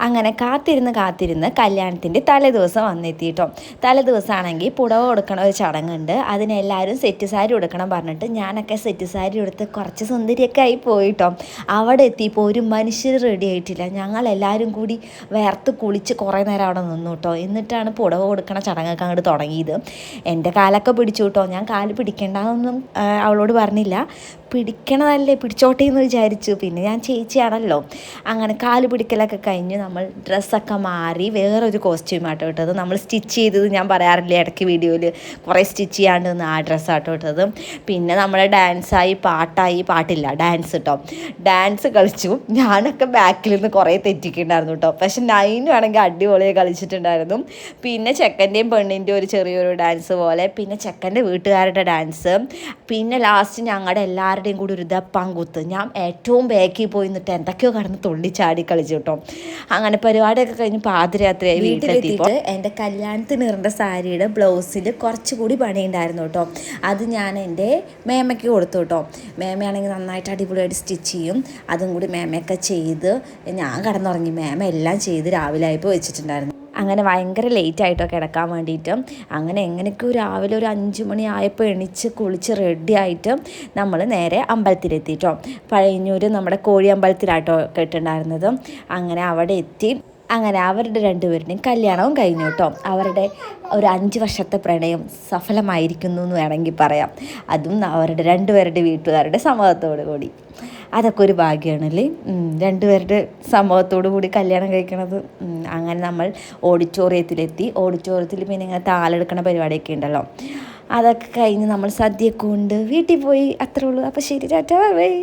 അങ്ങനെ കാത്തിരുന്ന് കല്യാണത്തിൻ്റെ തലേദിവസം വന്നെത്തിയിട്ടോ. തലേദിവസമാണെങ്കിൽ പുടവ കൊടുക്കണ ഒരു ചടങ്ങുണ്ട്. അതിനെല്ലാവരും സെറ്റ് സാരി ഉടുക്കണം പറഞ്ഞിട്ട് ഞാനൊക്കെ സെറ്റ് സാരി എടുത്ത് കുറച്ച് സുന്ദരിയൊക്കെ ആയി പോയിട്ടോ. അവിടെ എത്തിയപ്പോൾ ഒരു മനുഷ്യർ റെഡി ആയിട്ടില്ല. ഞങ്ങളെല്ലാവരും കൂടി വേർത്ത് കുളിച്ച് കുറേ നേരം അവിടെ നിന്നു കേട്ടോ. എന്നിട്ടാണ് പുടവ കൊടുക്കണ ചടങ്ങൊക്കെ അങ്ങോട്ട് തുടങ്ങിയത്. എൻ്റെ കാലൊക്കെ പിടിച്ചു കേട്ടോ. ഞാൻ കാല് പിടിക്കേണ്ടതൊന്നും അവളോട് പറഞ്ഞില്ല. പിടിക്കണതല്ലേ പിടിച്ചോട്ടെ എന്ന് വിചാരിച്ചു. പിന്നെ ഞാൻ ചേച്ചിയാണല്ലോ. അങ്ങനെ കാല് പിടിക്കലൊക്കെ കഴിഞ്ഞ് നമ്മൾ ഡ്രസ്സൊക്കെ മാറി വേറൊരു കോസ്റ്റ്യൂമാട്ടോ ഇട്ടത്. നമ്മൾ സ്റ്റിച്ച് ചെയ്തത് ഞാൻ പറയാറില്ലേ ഇടയ്ക്ക് വീഡിയോയിൽ കുറേ സ്റ്റിച്ച് ചെയ്യാണ്ട് നിന്ന് ആ ഡ്രസ്സാട്ടോ ഇട്ടത്. പിന്നെ നമ്മുടെ ഡാൻസായി പാട്ടില്ല ഡാൻസ് കേട്ടോ. ഡാൻസ് കളിച്ചു. ഞാനൊക്കെ ബാക്കിൽ നിന്ന് കുറേ തെറ്റിക്കുണ്ടായിരുന്നു കേട്ടോ. പക്ഷെ നൈനും ആണെങ്കിൽ അടിപൊളിയായി കളിച്ചിട്ടുണ്ടായിരുന്നു. പിന്നെ ചെക്കൻ്റെയും പെണ്ണിൻ്റെയും ഒരു ചെറിയൊരു ഡാൻസ് പോലെ, പിന്നെ ചെക്കൻ്റെ വീട്ടുകാരുടെ ഡാൻസ്, പിന്നെ ലാസ്റ്റ് ഞങ്ങളുടെ എല്ലാവരുടെയും കൂടി ഒരു ദപ്പാങ്കൂത്ത്. ഞാൻ ഏറ്റവും ബാക്കിൽ പോയി നിന്നിട്ട് എന്തൊക്കെയോ കടന്ന് തുള്ളിച്ചാടി കളിച്ചു കേട്ടോ. അങ്ങനെ പരിപാടിയൊക്കെ കഴിഞ്ഞ് പാതിരാത്രിയായി വീട്ടിലെത്തിയിട്ട് എൻ്റെ കല്യാണത്തിന് ഇറേണ്ട സാരിയുടെ ബ്ലൗസിൽ കുറച്ചുകൂടി പണിയുണ്ടായിരുന്നു കേട്ടോ. അത് ഞാൻ എൻ്റെ മേമയ്ക്ക് കൊടുത്തു കേട്ടോ. മേമയാണെങ്കിൽ നന്നായിട്ട് അടിപൊളിയായിട്ട് സ്റ്റിച്ച് ചെയ്യും. അതും കൂടി മേമയൊക്കെ ചെയ്ത് ഞാൻ കിടന്നുറങ്ങി. മേമ എല്ലാം ചെയ്ത് രാവിലെ ആയപ്പോൾ വെച്ചിട്ടുണ്ടായിരുന്നു. അങ്ങനെ ഭയങ്കര ലേറ്റായിട്ടോ കിടക്കാൻ വേണ്ടിയിട്ട്. അങ്ങനെ എങ്ങനെയൊക്കെ രാവിലെ ഒരു 5 മണി ആയപ്പോൾ എണിച്ച് കുളിച്ച് റെഡി ആയിട്ട് നമ്മൾ നേരെ അമ്പലത്തിലെത്തിയിട്ടോ. പഴയന്നൂർ നമ്മുടെ കോഴി അമ്പലത്തിലാട്ടോ കേട്ടിട്ടുണ്ടായിരുന്നത്. അങ്ങനെ അവിടെ എത്തി. അങ്ങനെ അവരുടെ രണ്ടുപേരുടെയും കല്യാണവും കഴിഞ്ഞു കേട്ടോ. അവരുടെ ഒരു 5 വർഷത്തെ പ്രണയം സഫലമായിരിക്കുന്നു എന്ന് വേണമെങ്കിൽ പറയാം. അതും അവരുടെ രണ്ടുപേരുടെ വീട്ടുകാരുടെ സമ്മതത്തോടു കൂടി. അതൊക്കെ ഒരു ഭാഗ്യമാണല്ലേ, രണ്ടുപേരുടെ സമ്മതത്തോടു കൂടി കല്യാണം കഴിക്കണത്. അങ്ങനെ നമ്മൾ ഓഡിറ്റോറിയത്തിലെത്തി. ഓഡിറ്റോറിയത്തിൽ പിന്നെ ഇങ്ങനെ താലെടുക്കണ പരിപാടിയൊക്കെ ഉണ്ടല്ലോ. അതൊക്കെ കഴിഞ്ഞ് നമ്മൾ സദ്യയൊക്കെ കൊണ്ട് വീട്ടിൽ പോയി. അത്രേ ഉള്ളൂ. അപ്പോൾ ശരി, ടാറ്റാ, ബൈ ബൈ.